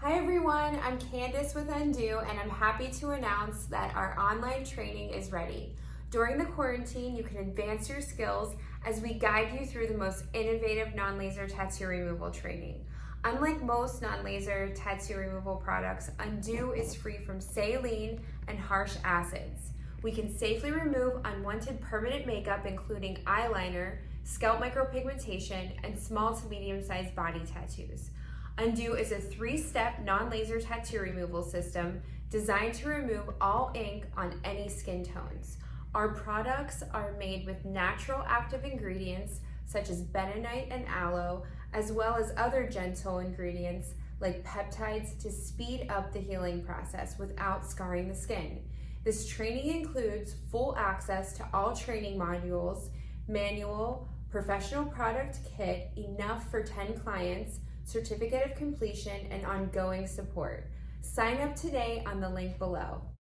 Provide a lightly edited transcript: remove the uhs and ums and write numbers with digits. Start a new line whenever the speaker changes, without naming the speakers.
Hi everyone, I'm Candace with Undo and I'm happy to announce that our online training is ready. During the quarantine, you can advance your skills as we guide you through the most innovative non-laser tattoo removal training. Unlike most non-laser tattoo removal products, Undo is free from saline and harsh acids. We can safely remove unwanted permanent makeup including eyeliner, scalp micropigmentation, and small to medium-sized body tattoos. Undo is a 3-step non-laser tattoo removal system designed to remove all ink on any skin tones. Our products are made with natural active ingredients such as bentonite and aloe, as well as other gentle ingredients like peptides to speed up the healing process without scarring the skin. This training includes full access to all training modules, manual, professional product kit, enough for 10 clients, certificate of completion, and ongoing support. Sign up today on the link below.